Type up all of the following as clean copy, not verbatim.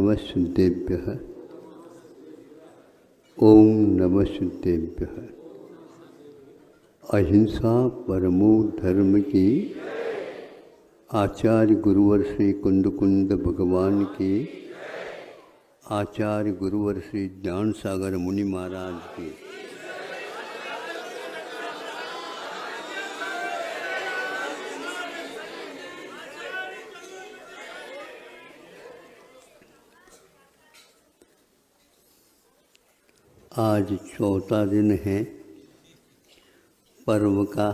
नमस्तुभ्यः। ओम नमस्तुभ्यः। अहिंसा परमो धर्म की, आचार्य गुरुवर श्री कुंद कुंद भगवान की, आचार्य गुरुवर श्री ज्ञान सागर मुनि महाराज की। आज चौथा दिन है पर्व का।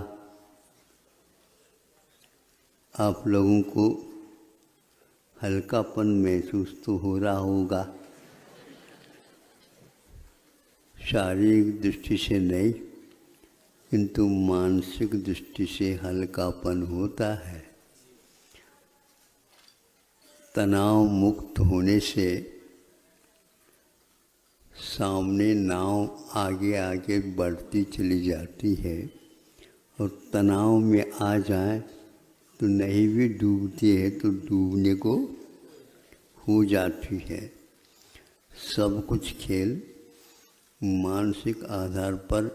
आप लोगों को हल्कापन महसूस तो हो रहा होगा, शारीरिक दृष्टि से नहीं किंतु मानसिक दृष्टि से हल्कापन होता है। तनाव मुक्त होने से सामने नाव आगे आगे बढ़ती चली जाती है, और तनाव में आ जाए तो नहीं भी डूबती है तो डूबने को हो जाती है। सब कुछ खेल मानसिक आधार पर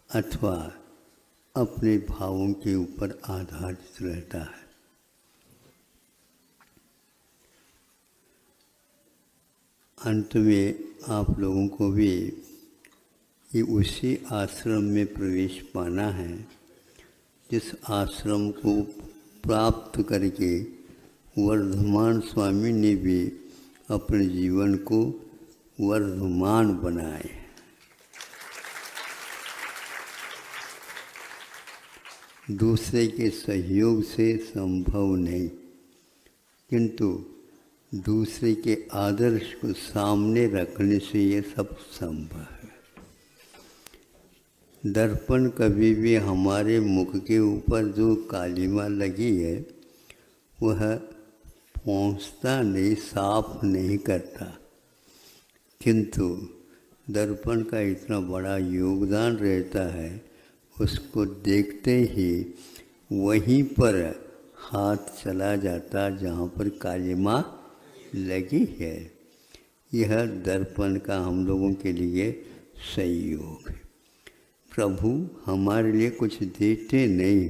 अथवा अपने भावों के ऊपर आधारित रहता है। अंत में आप लोगों को भी ये उसी आश्रम में प्रवेश पाना है जिस आश्रम को प्राप्त करके वर्धमान स्वामी ने भी अपने जीवन को वर्धमान बनाए। दूसरे के सहयोग से संभव नहीं, किंतु दूसरे के आदर्श को सामने रखने से ये सब संभव है। दर्पण कभी भी हमारे मुख के ऊपर जो कालिमा लगी है वह पहुँचता नहीं, साफ नहीं करता, किंतु दर्पण का इतना बड़ा योगदान रहता है, उसको देखते ही वहीं पर हाथ चला जाता जहाँ पर कालिमा लगी है। यह दर्पण का हम लोगों के लिए सहयोग है। प्रभु हमारे लिए कुछ देते नहीं,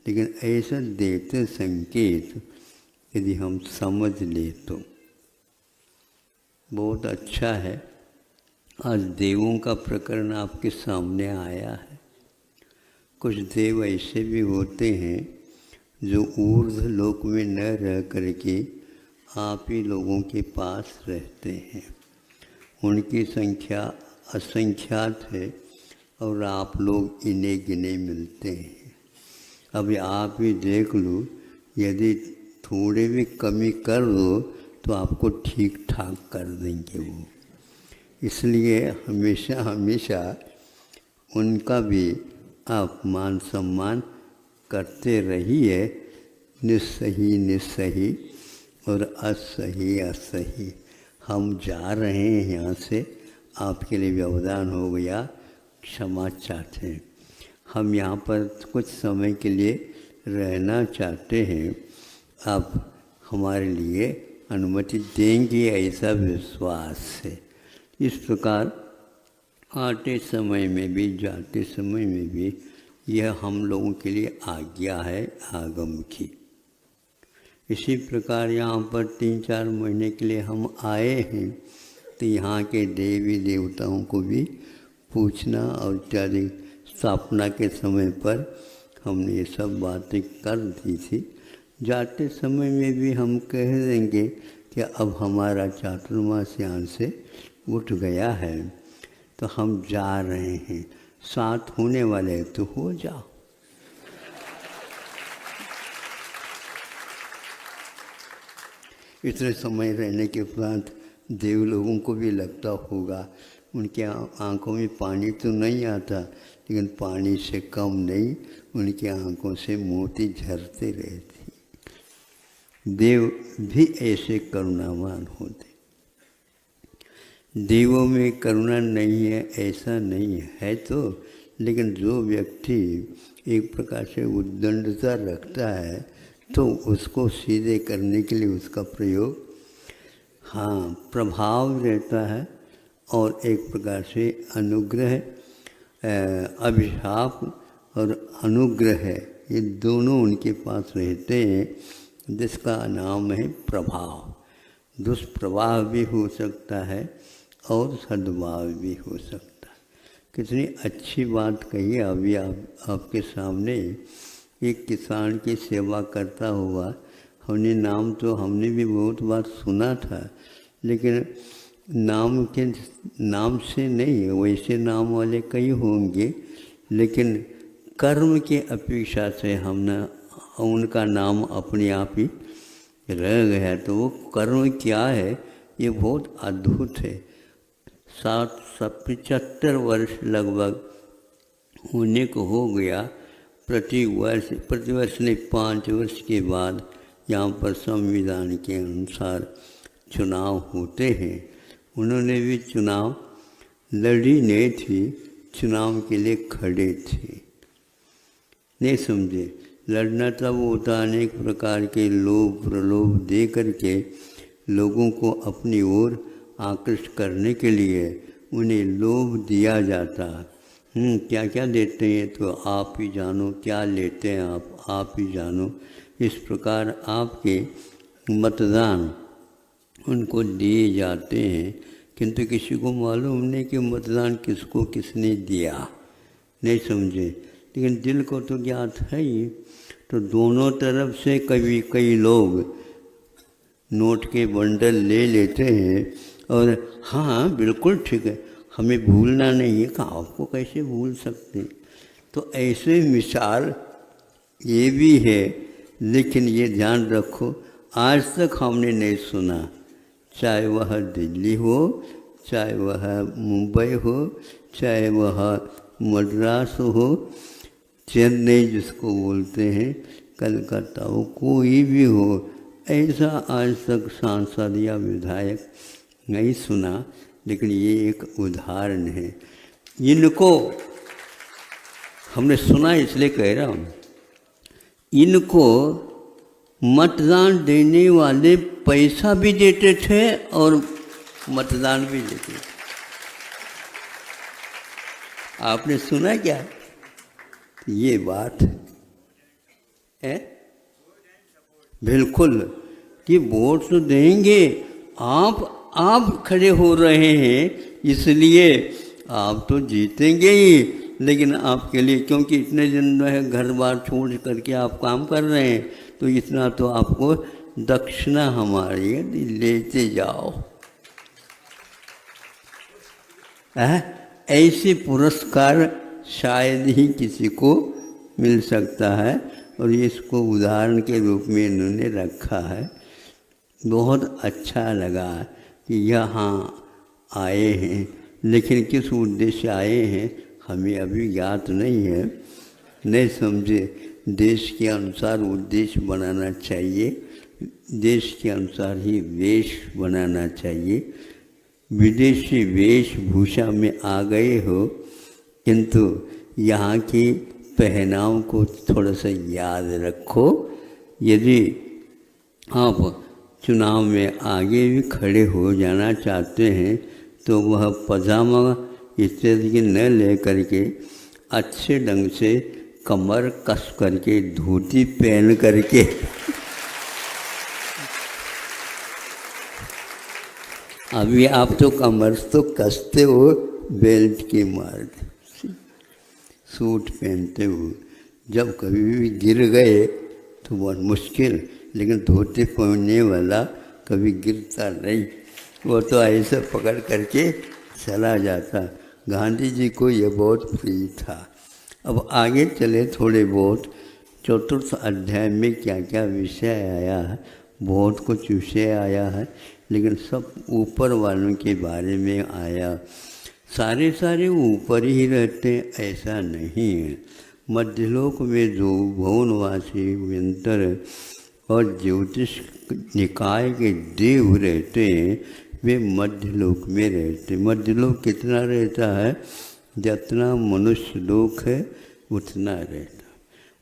लेकिन ऐसा देते संकेत यदि हम समझ ले तो बहुत अच्छा है। आज देवों का प्रकरण आपके सामने आया है। कुछ देव ऐसे भी होते हैं जो ऊर्ध्व लोक में न रह करके आप ही लोगों के पास रहते हैं। उनकी संख्या असंख्यात है और आप लोग इन्हें गिने मिलते हैं। अभी आप ही देख लो, यदि थोड़े भी कमी कर दो तो आपको ठीक ठाक कर देंगे वो। इसलिए हमेशा हमेशा उनका भी आप मान सम्मान करते रहिए। निस्सही निस्सही और असही असही। हम जा रहे हैं यहाँ से, आपके लिए व्यवधान हो गया, क्षमा चाहते हैं। हम यहाँ पर कुछ समय के लिए रहना चाहते हैं, आप हमारे लिए अनुमति देंगे ऐसा विश्वास है। इस प्रकार आते समय में भी जाते समय में भी यह हम लोगों के लिए आज्ञा है आगम की। इसी प्रकार यहाँ पर 3-4 महीने के लिए हम आए हैं, तो यहाँ के देवी देवताओं को भी पूछना और इत्यादि स्थापना के समय पर हमने ये सब बातें कर दी थी। जाते समय में भी हम कह देंगे कि अब हमारा चातुर्मास यहाँ से उठ गया है, तो हम जा रहे हैं। साथ होने वाले हैं तो हो जाओ। इतने समय रहने के उपरांत देव लोगों को भी लगता होगा, उनके आँखों में पानी तो नहीं आता, लेकिन पानी से कम नहीं, उनकी आँखों से मोती झरते रहते। देव भी ऐसे करुणावान होते। देवों में करुणा नहीं है ऐसा नहीं है तो, लेकिन जो व्यक्ति एक प्रकार से उद्दंडता रखता है तो उसको सीधे करने के लिए उसका प्रयोग हाँ, प्रभाव रहता है और एक प्रकार से अनुग्रह, अभिशाप और अनुग्रह है, ये दोनों उनके पास रहते हैं, जिसका नाम है प्रभाव। दुष्प्रभाव भी हो सकता है और सद्भाव भी हो सकता है। कितनी अच्छी बात कही। अभी आपके सामने एक किसान की सेवा करता हुआ हमने नाम तो हमने भी बहुत बार सुना था, लेकिन नाम से नहीं, वैसे नाम वाले कई होंगे, लेकिन कर्म की अपेक्षा से हमने उनका नाम अपने आप ही रह गया। तो वो कर्म क्या है, ये बहुत अद्भुत है। 75 वर्ष लगभग होने को हो गया। प्रतिवर्ष नहीं, 5 वर्ष के बाद यहाँ पर संविधान के अनुसार चुनाव होते हैं। उन्होंने भी चुनाव लड़ी नहीं थी, चुनाव के लिए खड़े थे। नहीं समझे? लड़ना तब होता अनेक प्रकार के लोभ प्रलोभ दे करके लोगों को अपनी ओर आकृष्ट करने के लिए उन्हें लोभ दिया जाता। क्या क्या देते हैं तो आप ही जानो, क्या लेते हैं आप ही जानो। इस प्रकार आपके मतदान उनको दिए जाते हैं, किंतु किसी को मालूम नहीं कि मतदान किसको किसने दिया। नहीं समझे? लेकिन दिल को तो ज्ञात है ही। तो दोनों तरफ से कई लोग नोट के बंडल ले लेते हैं और हाँ बिल्कुल ठीक है, हमें भूलना नहीं है। कहाँ, आपको कैसे भूल सकते? तो ऐसे मिसाल ये भी है, लेकिन ये ध्यान रखो, आज तक हमने नहीं सुना, चाहे वह दिल्ली हो, चाहे वह मुंबई हो, चाहे वह मद्रास हो, चेन्नई जिसको बोलते हैं, कलकत्ता हो, कोई भी हो, ऐसा आज तक सांसद या विधायक नहीं सुना। लेकिन ये एक उदाहरण है। इनको हमने सुना इसलिए कह रहा हूँ, इनको मतदान देने वाले पैसा भी देते थे और मतदान भी देते थे। आपने सुना क्या? ये बात है बिल्कुल कि वोट तो देंगे, आप खड़े हो रहे हैं इसलिए आप तो जीतेंगे ही, लेकिन आपके लिए, क्योंकि इतने दिन है घर बार छोड़ करके आप काम कर रहे हैं, तो इतना तो आपको दक्षिणा हमारी लेते जाओ। ऐसे पुरस्कार शायद ही किसी को मिल सकता है, और इसको उदाहरण के रूप में इन्होंने रखा है। बहुत अच्छा लगा कि यहाँ आए हैं, लेकिन किस उद्देश्य से आए हैं हमें अभी ज्ञात नहीं है। नहीं समझे? देश के अनुसार उद्देश्य बनाना चाहिए, देश के अनुसार ही वेश बनाना चाहिए। विदेशी वेशभूषा में आ गए हो, किंतु यहाँ की पहनाव को थोड़ा सा याद रखो। यदि आप चुनाव में आगे भी खड़े हो जाना चाहते हैं तो वह पजामा इत्यादि की न ले करके अच्छे ढंग से कमर कस करके धोती पहन करके अभी आप तो कमर तो कसते हो, बेल्ट के मार सूट पहनते हो, जब कभी भी गिर गए तो बहुत मुश्किल, लेकिन धोती पहनने वाला कभी गिरता नहीं, वो तो ऐसे पकड़ करके चला जाता। गांधी जी को ये बहुत प्रिय था। अब आगे चले थोड़े बहुत, चतुर्थ अध्याय में क्या क्या विषय आया है, बहुत कुछ विषय आया है, लेकिन सब ऊपर वालों के बारे में आया। सारे ऊपर ही रहते ऐसा नहीं है। मध्यलोक में जो भुवनवासी व्यंतर और ज्योतिष निकाय के देव रहते हैं वे मध्यलोक में रहते। मध्यलोक कितना रहता है? जितना मनुष्य लोक है उतना रहता,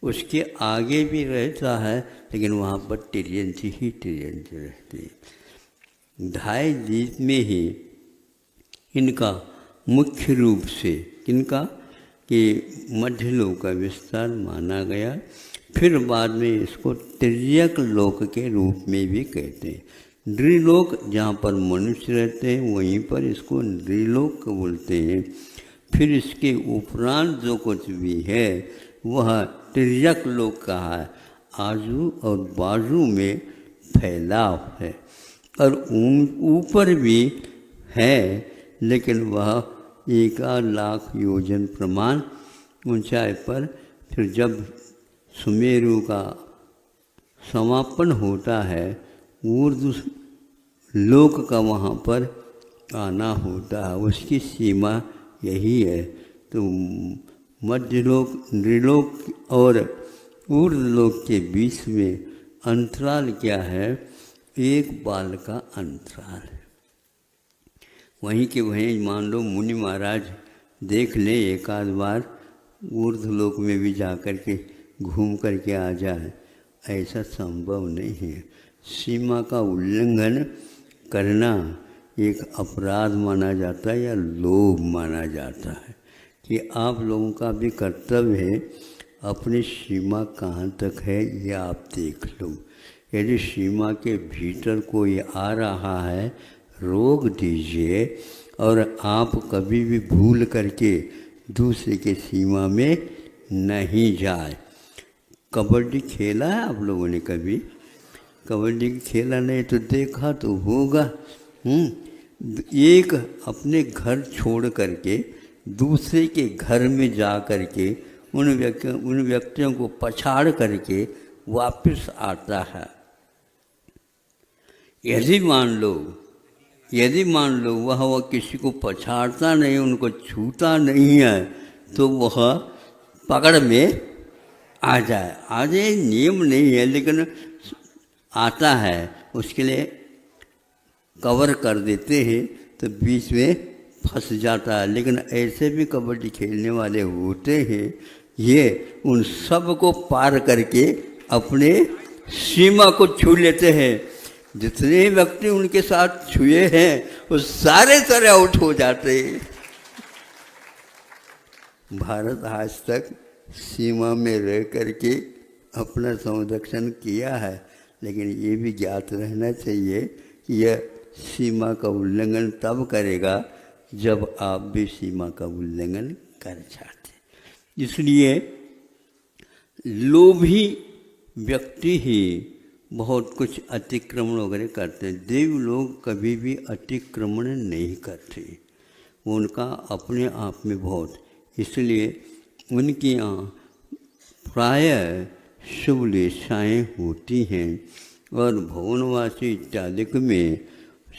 उसके आगे भी रहता है, लेकिन वहाँ पर तिर्यंती ही तिर्यंती रहती है। ढाई द्वीप में ही इनका मुख्य रूप से किनका कि मध्यलोक का विस्तार माना गया। फिर बाद में इसको तिर्यक लोक के रूप में भी कहते हैं। नृलोक जहाँ पर मनुष्य रहते हैं वहीं पर इसको नृलोक बोलते हैं। फिर इसके उपरांत जो कुछ भी है वह तिर्यक लोक कहा है। आजू और बाजू में फैलाव है और ऊपर भी है, लेकिन वह 1,00,000 योजन प्रमाण ऊंचाई पर। फिर जब सुमेरु का समापन होता है ऊर्ध्व लोक का वहाँ पर आना होता है, उसकी सीमा यही है। तो मध्यलोक, नृलोक और ऊर्ध्वलोक के बीच में अंतराल क्या है? एक बाल का अंतराल है। वहीं के वहीं मान लो मुनि महाराज देख लें एक आध बार ऊर्ध्वलोक में भी जा कर के घूम कर के आ जाए, ऐसा संभव नहीं है। सीमा का उल्लंघन करना एक अपराध माना जाता है या लोभ माना जाता है कि आप लोगों का भी कर्तव्य है अपनी सीमा कहाँ तक है ये आप देख लो। यदि सीमा के भीतर कोई आ रहा है रोक दीजिए, और आप कभी भी भूल करके दूसरे के सीमा में नहीं जाए। कबड्डी खेला है आप लोगों ने कभी? कबड्डी खेला नहीं तो देखा तो होगा। एक अपने घर छोड़ करके दूसरे के घर में जा करके उन व्यक्तियों को पछाड़ करके वापस आता है। यदि मान लो वह किसी को पछाड़ता नहीं, उनको छूता नहीं है, तो वह पकड़ में आ जाए। आज ये नियम नहीं है लेकिन आता है, उसके लिए कवर कर देते हैं तो बीच में फंस जाता है। लेकिन ऐसे भी कबड्डी खेलने वाले होते हैं, ये उन सब को पार करके अपने सीमा को छू लेते हैं। जितने व्यक्ति उनके साथ छुए हैं वो सारे आउट हो जाते हैं। भारत आज तक सीमा में रह करके अपना संरक्षण किया है, लेकिन ये भी ज्ञात रहना चाहिए कि यह सीमा का उल्लंघन तब करेगा जब आप भी सीमा का उल्लंघन कर जाते। इसलिए लोभी व्यक्ति ही बहुत कुछ अतिक्रमण वगैरह करते हैं। देव लोग कभी भी अतिक्रमण नहीं करते, उनका अपने आप में बहुत, इसलिए उनके यहाँ प्रायः शुभ लेशाएँ होती हैं और भवनवासी इत्यादि में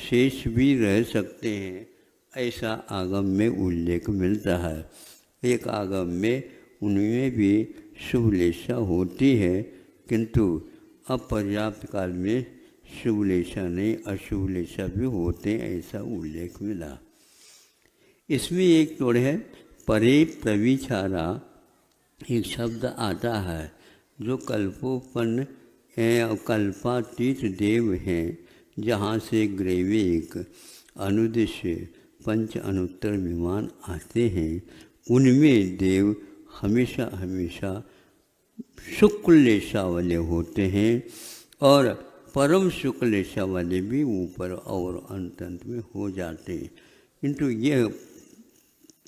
शेष भी रह सकते हैं, ऐसा आगम में उल्लेख मिलता है। एक आगम में उनमें भी शुभ लेशा होती है, किंतु अपर्याप्त काल में शुभ लेशा नहीं अशुभ लेशा भी होते हैं, ऐसा उल्लेख मिला। इसमें एक तोड़ है परे प्रविचारा, एक शब्द आता है जो कल्पोपन्न और कल्पातीत देव हैं, जहाँ से ग्रैविक अनुदिश्य पंच अनुत्तर विमान आते हैं। उनमें देव हमेशा हमेशा शुक्ल लेशा वाले होते हैं और परम शुक्ल लेशा वाले भी ऊपर और अंत में हो जाते हैं। किंतु यह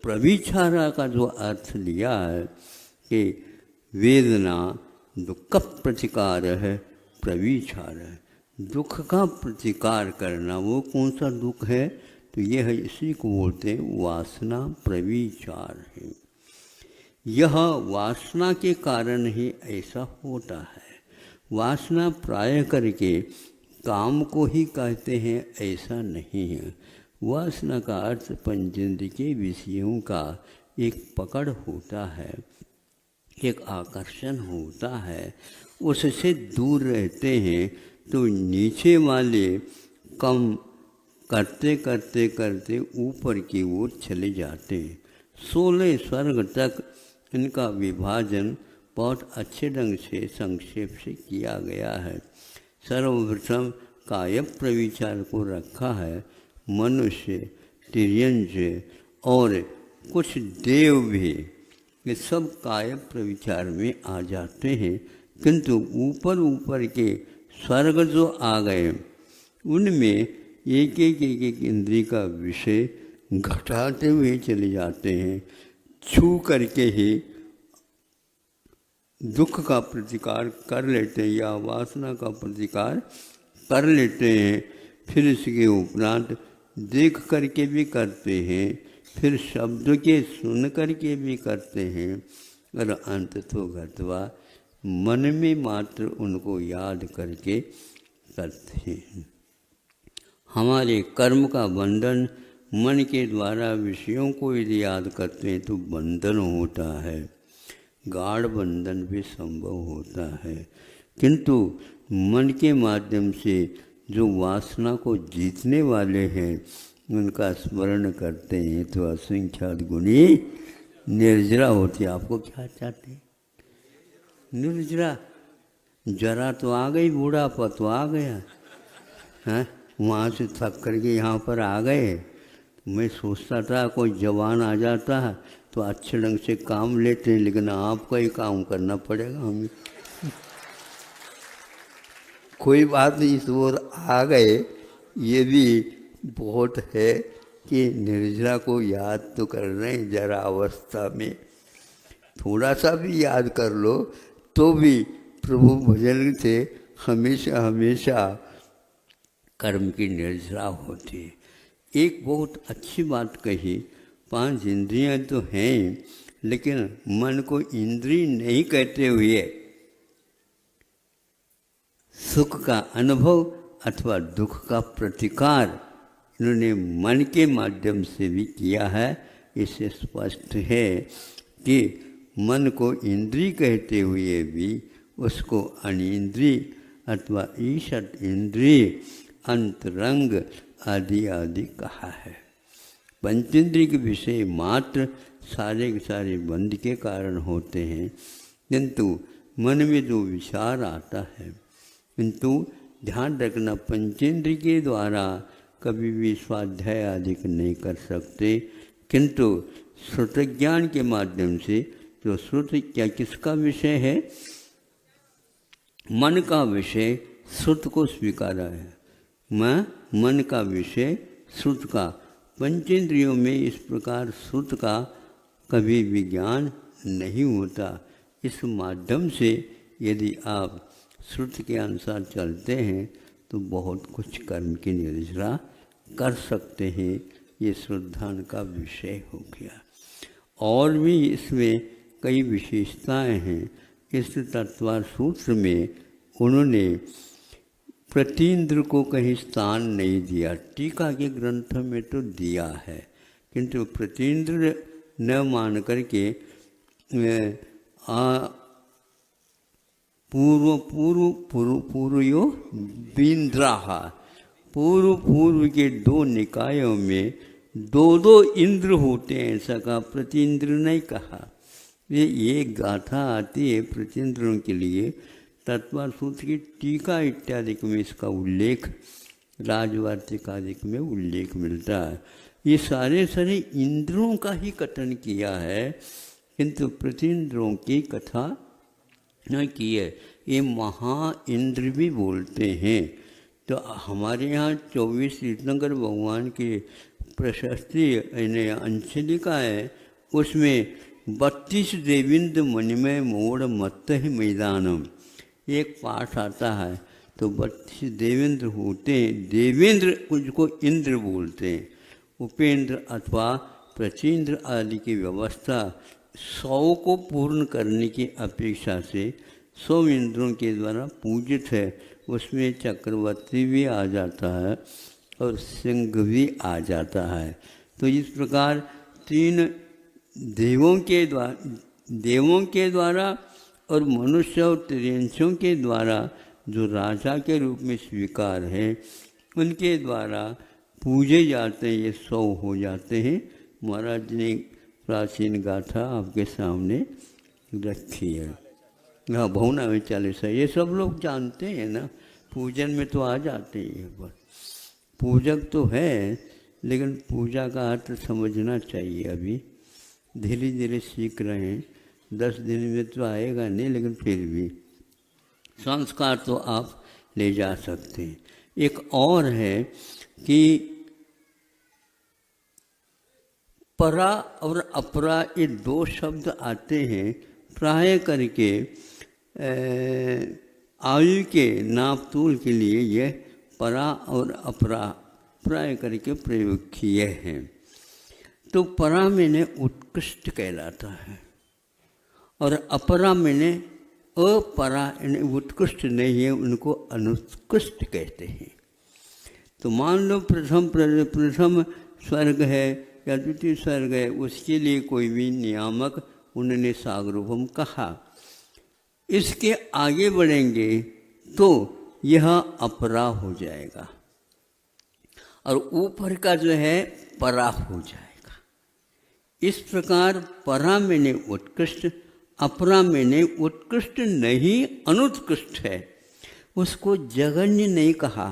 प्रविचारा का जो अर्थ लिया है कि वेदना दुख प्रतिकार है, प्रविचार है दुख का प्रतिकार करना। वो कौन सा दुख है? तो यह है, इसी को बोलते हैं वासना प्रविचार है। यह वासना के कारण ही ऐसा होता है। वासना प्राय करके काम को ही कहते हैं, ऐसा नहीं है। वासना का अर्थ पंचेंद्र के विषयों का एक पकड़ होता है, एक आकर्षण होता है, उससे दूर रहते हैं तो नीचे वाले कम करते करते करते ऊपर की ओर चले जाते हैं। 16 स्वर्ग तक इनका विभाजन बहुत अच्छे ढंग से संक्षेप से किया गया है। सर्वप्रथम कायक प्रविचार को रखा है, मनुष्य, तिर्यंज और कुछ देव भी, ये सब कायक प्रविचार में आ जाते हैं। किंतु ऊपर ऊपर के स्वर्ग जो आ गए उनमें एक एक इंद्रिय का विषय घटाते हुए चले जाते हैं। छू करके ही दुख का प्रतिकार कर लेते हैं या वासना का प्रतिकार कर लेते हैं। फिर इसके उपरांत देख करके भी करते हैं, फिर शब्द के सुन करके भी करते हैं, और अंत तो घटवा मन में मात्र उनको याद करके करते हैं। हमारे कर्म का बंधन मन के द्वारा विषयों को यदि याद करते हैं तो बंधन होता है, गाढ़ बंधन भी संभव होता है। किंतु मन के माध्यम से जो वासना को जीतने वाले हैं उनका स्मरण करते हैं तो असंख्यात गुणी निर्जरा होती है। आपको क्या चाहते हैं? निर्जरा। जरा तो आ गई, बूढ़ापा तो आ गया है, वहाँ से थक करके यहाँ पर आ गए। मैं सोचता था कोई जवान आ जाता है तो अच्छे ढंग से काम लेते हैं, लेकिन आपका ही काम करना पड़ेगा हमें। कोई बात नहीं, इस ओर आ गए। ये भी बहुत है कि निर्जरा को याद तो कर रहे हैं जरा अवस्था में, थोड़ा सा भी याद कर लो तो भी प्रभु भजन से हमेशा हमेशा कर्म की निर्जरा होती है। एक बहुत अच्छी बात कही, 5 इंद्रियां तो हैं लेकिन मन को इंद्रिय नहीं कहते हुए सुख का अनुभव अथवा दुख का प्रतिकार इन्होंने मन के माध्यम से भी किया है। इससे स्पष्ट है कि मन को इंद्रिय कहते हुए भी उसको अनिंद्रिय अथवा ईषत इंद्रिय, अंतरंग आदि आदि कहा है। पंचेंद्रिय के विषय मात्र सारे के सारे बंध के कारण होते हैं, किंतु मन में जो विचार आता है, किंतु ध्यान रखना पंचेंद्रिय के द्वारा कभी भी स्वाध्याय आदि नहीं कर सकते, किंतु श्रुत ज्ञान के माध्यम से जो श्रुत क्या किसका विषय है? मन का विषय श्रुत को स्वीकारा है। मन का विषय श्रुत का, पंचेंद्रियों में इस प्रकार श्रुत का कभी भी ज्ञान नहीं होता। इस माध्यम से यदि आप श्रुत के अनुसार चलते हैं तो बहुत कुछ कर्म की निर्जरा कर सकते हैं। ये श्रद्धान का विषय हो गया। और भी इसमें कई विशेषताएं हैं। इस तत्वार सूत्र में उन्होंने प्रतीन्द्र को कहीं स्थान नहीं दिया, टीका के ग्रंथ में तो दिया है, किंतु प्रतीन्द्र न मान करके पूर्वयो बिंद्राहा, पूर्व के 2 निकायों में 2 इंद्र होते हैं, ऐसा कहा, प्रतीन्द्र नहीं कहा। ये एक गाथा आती है प्रतीन्द्रों के लिए, तत्वार सूत्र की टीका इत्यादि में इसका उल्लेख, राजवार्तिक आदि में उल्लेख मिलता है। ये सारे इंद्रों का ही कथन किया है, किंतु प्रतीन्द्रों की कथा न की है। ये महा इंद्र भी बोलते हैं। तो हमारे यहाँ 24 तीर्थंकर भगवान की प्रशस्ति अंशलिका है, उसमें 32 देवेंद्र मणिमय मोड़ मत्त ही मैदानम एक पाठ आता है। तो 32 देवेंद्र होते हैं, देवेंद्र कुछ इंद्र बोलते हैं। उपेंद्र अथवा प्रचेंद्र आदि की व्यवस्था 100 को पूर्ण करने की अपेक्षा से 100 इंद्रों के द्वारा पूजित है। उसमें चक्रवर्ती भी आ जाता है और सिंह भी आ जाता है। तो इस प्रकार 3 देवों के द्वारा और मनुष्य और त्रियंशों के द्वारा जो राजा के रूप में स्वीकार है, उनके द्वारा पूजे जाते हैं। ये 100 हो जाते हैं। महाराज ने प्राचीन गाथा आपके सामने रखी है। हाँ, भवना में 40 है, ये सब लोग जानते हैं ना। पूजन में तो आ जाते हैं, पर पूजक तो है, लेकिन पूजा का अर्थ समझना चाहिए। अभी धीरे धीरे सीख रहे हैं, 10 दिन में तो आएगा नहीं, लेकिन फिर भी संस्कार तो आप ले जा सकते हैं। एक और है कि परा और अपरा, ये 2 शब्द आते हैं प्राय करके आयु के नापतोल के लिए। यह परा और अपरा प्राय करके प्रयोग किए हैं। तो परा मैंने उत्कृष्ट कहलाता है, और अपरा मैंने अपरा, यानी उत्कृष्ट नहीं है, उनको अनुत्कृष्ट कहते हैं। तो मान लो प्रथम स्वर्ग है या द्वितीय स्वर्ग है, उसके लिए कोई भी नियामक उन्होंने सागरूपम कहा। इसके आगे बढ़ेंगे तो यह अपरा हो जाएगा, और ऊपर का जो है परा हो जाएगा। इस प्रकार परा मैंने उत्कृष्ट, अपरा मैंने उत्कृष्ट नहीं, अनुत्कृष्ट है। उसको जघन्य नहीं कहा,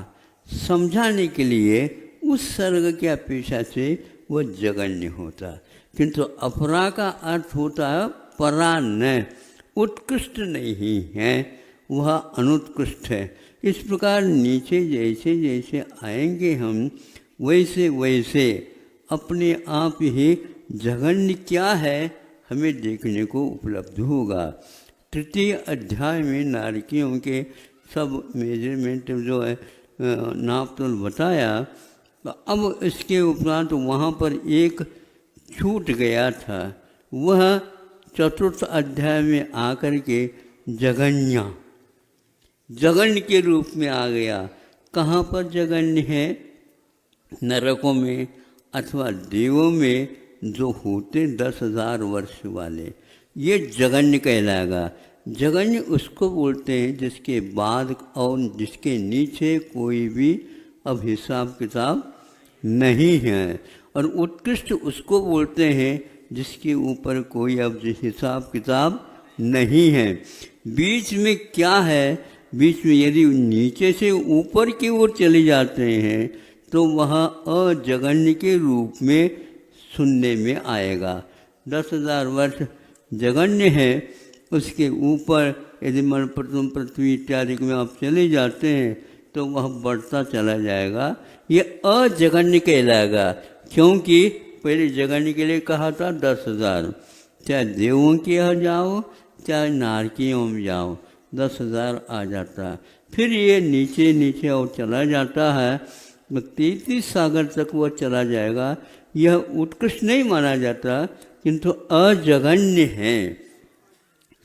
समझाने के लिए उस सर्ग की अपेक्षा से वह जघन्य होता, किंतु अपरा का अर्थ होता है परा न, उत्कृष्ट नहीं है, वह अनुत्कृष्ट है। इस प्रकार नीचे जैसे जैसे आएंगे हम, वैसे वैसे अपने आप ही जघन्य क्या है हमें देखने को उपलब्ध होगा। 3 अध्याय में नारकियों के सब मेजरमेंट जो है नापतोल बताया। तो अब इसके उपरांत वहाँ पर एक छूट गया था, वह 4th अध्याय में आकर के जघन्य के रूप में आ गया। कहाँ पर जघन्य है? नरकों में अथवा देवों में जो होते 10,000 वर्ष वाले, ये जघन्य कहलाएगा। जघन्य उसको बोलते हैं जिसके बाद और जिसके नीचे कोई भी अब हिसाब किताब नहीं है, और उत्कृष्ट उसको बोलते हैं जिसके ऊपर कोई अब हिसाब किताब नहीं है। बीच में क्या है? बीच में यदि नीचे से ऊपर की ओर चले जाते हैं तो वह अजगन्य के रूप में सुनने में आएगा। 10,000 वर्ष जगन्य है, उसके ऊपर यदि मन प्रथम पृथ्वी इत्यादि में आप चले जाते हैं तो वह बढ़ता चला जाएगा। ये अजगन्य कहलाएगा, क्योंकि पहले जगन्य के लिए कहा था 10,000, चाहे देवों के यहाँ जाओ चाहे नारकियों में जाओ 10,000 आ जाता है। फिर ये नीचे नीचे और चला जाता है, 33 सागर तक वह चला जाएगा। यह उत्कृष्ट नहीं माना जाता, किंतु अजगन्य है।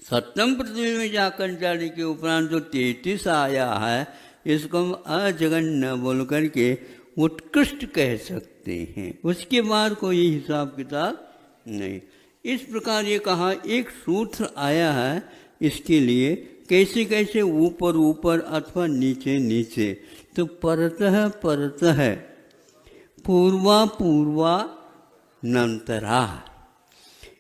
7वीं पृथ्वी में जाकर जाने के उपरांत जो 33 आया है, इसको हम अजगन्य बोल करके उत्कृष्ट कह सकते हैं। उसके बाद कोई हिसाब किताब नहीं। इस प्रकार ये कहा, एक सूत्र आया है इसके लिए, कैसे कैसे ऊपर ऊपर अथवा नीचे नीचे। तो परतः परतः, पूर्वा पूर्वा, नंतरा।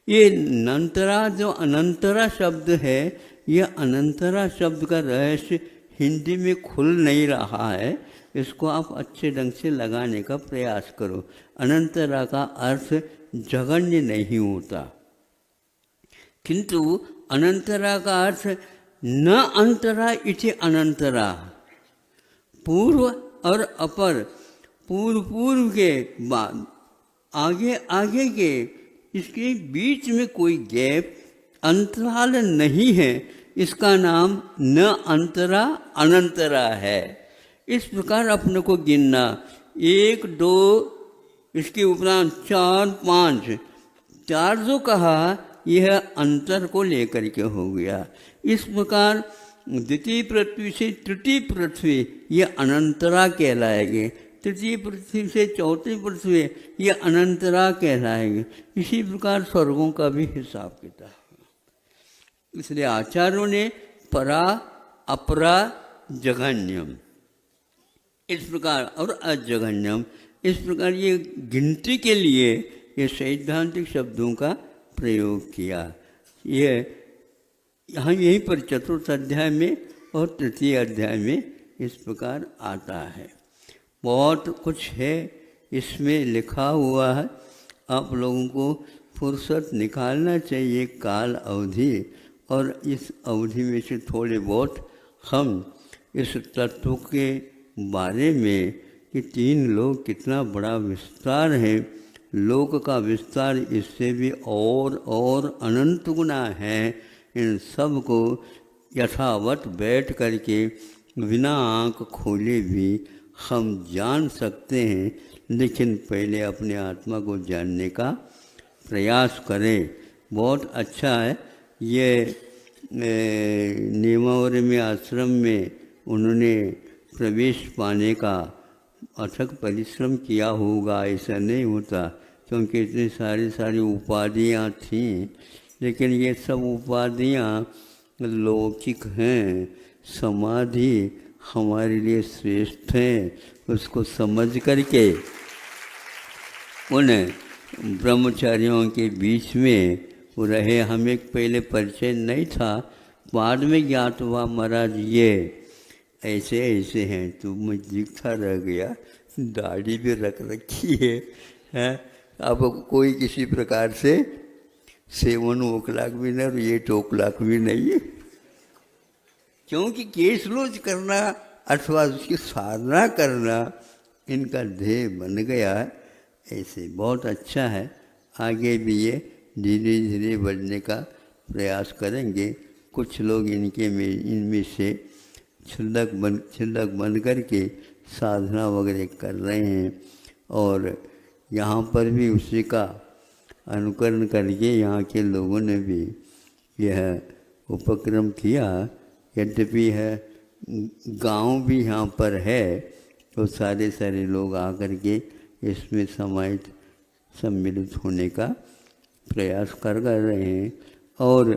ये नंतरा जो अनंतरा शब्द है, यह अनंतरा शब्द का रहस्य हिंदी में खुल नहीं रहा है। इसको आप अच्छे ढंग से लगाने का प्रयास करो। अनंतरा का अर्थ जघन्य नहीं होता, किंतु अनंतरा का अर्थ न अंतरा इति अनंतरा। पूर्व और अपर, पूर्व के बाद आगे आगे के, इसके बीच में कोई गैप अंतराल नहीं है, इसका नाम न अंतरा अनंतरा है। इस प्रकार अपने को गिनना, 1 2, इसके उपरांत 4 5, 4 जो कहा यह अंतर को लेकर के हो गया। इस प्रकार द्वितीय पृथ्वी से तृतीय पृथ्वी यह अनंतरा कहलाएगी, तृतीय पृथ्वी से चौथी पृथ्वी यह अनंतरा कहलाएगी। इसी प्रकार स्वर्गों का भी हिसाब किताब। इसलिए आचार्यों ने परा अपरा जघन्यम इस प्रकार और अजघन्यम इस प्रकार ये गिनती के लिए ये सैद्धांतिक शब्दों का प्रयोग किया। ये यहाँ यहीं पर 4th अध्याय में और 3य अध्याय में इस प्रकार आता है। बहुत कुछ है इसमें लिखा हुआ है, आप लोगों को फुर्सत निकालना चाहिए काल अवधि, और इस अवधि में से थोड़े बहुत हम इस तत्व के बारे में कि 3 लोक कितना बड़ा विस्तार है, लोक का विस्तार इससे भी और अनंत गुना है, इन सब को यथावत बैठ करके बिना आँख खोले भी हम जान सकते हैं। लेकिन पहले अपने आत्मा को जानने का प्रयास करें। बहुत अच्छा है ये नियमावली में आश्रम में उन्होंने प्रवेश पाने का अथक परिश्रम किया होगा, ऐसा नहीं होता, क्योंकि इतनी सारी उपाधियाँ थीं। लेकिन ये सब उपाधियाँ लौकिक हैं, समाधि हमारे लिए श्रेष्ठ है। उसको समझ करके उन ब्रह्मचारियों के बीच में वो रहे। हमें पहले परिचय नहीं था, बाद में ज्ञात हुआ महाराज ये ऐसे ऐसे हैं। तो मैं दिखता रह गया, दाढ़ी भी रख रखी है। अब कोई किसी प्रकार से सेवन ओखलाक भी नहीं और ये टोकलाक भी नहीं है, क्योंकि केस रोज करना अथवा उसकी साधना करना इनका ध्येय बन गया। ऐसे बहुत अच्छा है, आगे भी ये धीरे धीरे बढ़ने का प्रयास करेंगे। कुछ लोग इनमें से छिल्लक बन करके साधना वगैरह कर रहे हैं, और यहाँ पर भी उसी का अनुकरण करके यहाँ के लोगों ने भी यह उपक्रम किया। यद्यपि है गांव भी यहाँ पर है, तो सारे लोग आकर के इसमें सम्मिलित होने का प्रयास कर रहे हैं। और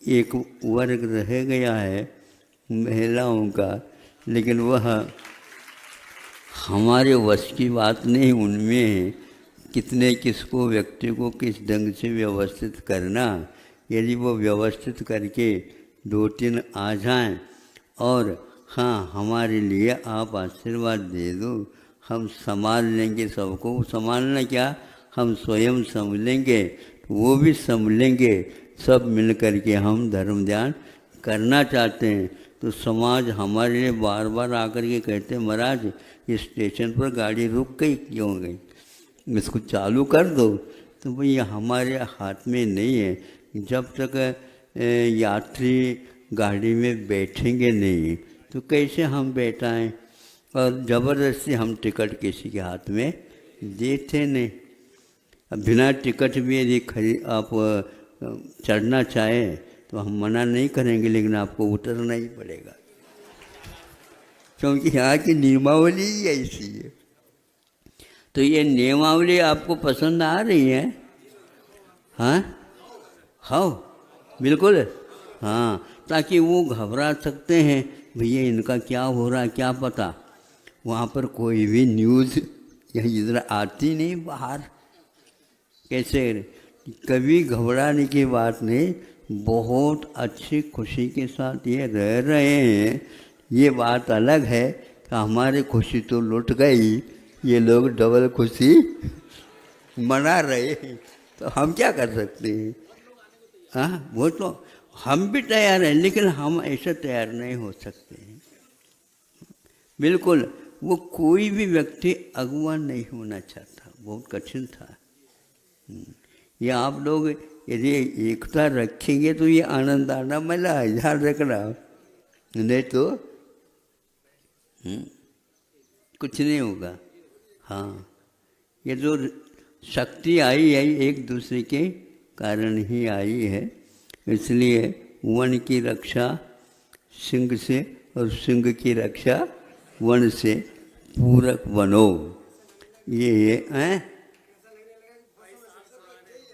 एक वर्ग रह गया है महिलाओं का, लेकिन वह हमारे वश की बात नहीं। उनमें है कितने किसको व्यक्ति को किस ढंग से व्यवस्थित करना। यदि वो व्यवस्थित करके 2-3 आ जाएं और हाँ हमारे लिए आप आशीर्वाद दे दो, हम संभाल लेंगे सबको। संभालना क्या, हम स्वयं संभलेंगे, वो भी संभलेंगे। सब मिल कर के हम धर्म ध्यान करना चाहते हैं। तो समाज हमारे लिए बार बार आकर के कहते हैं महाराज इस स्टेशन पर गाड़ी रुक गई, क्यों गई, इसको चालू कर दो। तो भाई हमारे हाथ में नहीं है। जब तक यात्री गाड़ी में बैठेंगे नहीं तो कैसे हम बैठाएं। और ज़बरदस्ती हम टिकट किसी के हाथ में देते नहीं। अब बिना टिकट भी यदि आप चढ़ना चाहें तो हम मना नहीं करेंगे, लेकिन आपको उतरना ही पड़ेगा, क्योंकि यहाँ की नियमावली ही ऐसी है। तो ये नियमावली आपको पसंद आ रही है? हाँ बिल्कुल, हाँ, ताकि वो घबरा सकते हैं भैया इनका क्या हो रहा है क्या पता। वहाँ पर कोई भी न्यूज़ यहाँ इधर आती नहीं बाहर। कैसे कभी घबराने की बात नहीं, बहुत अच्छी खुशी के साथ ये रह रहे हैं। ये बात अलग है कि हमारी खुशी तो लुट गई, ये लोग डबल खुशी मना रहे हैं, तो हम क्या कर सकते हैं। हाँ, वो तो हम भी तैयार हैं, लेकिन हम ऐसे तैयार नहीं हो सकते हैं। बिल्कुल, वो कोई भी व्यक्ति अगुवा नहीं होना चाहता, बहुत कठिन था। ये आप लोग यदि एकता रखेंगे तो ये आनंद आना मिला, ध्यान रखना, नहीं तो कुछ नहीं होगा। हाँ, ये जो शक्ति आई है एक दूसरे के कारण ही आई है। इसलिए वन की रक्षा सिंह से और सिंह की रक्षा वन से पूरक बनो। ये हैं,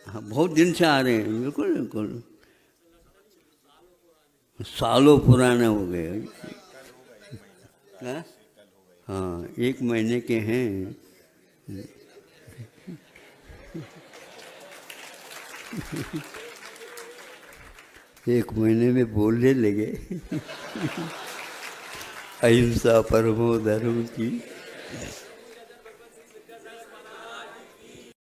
हाँ, बहुत दिन से आ रहे हैं। बिल्कुल बिल्कुल, सालों पुराने हो गए। हाँ, 1 महीने के हैं। एक महीने में बोलने लगे। अहिंसा परमो धर्म की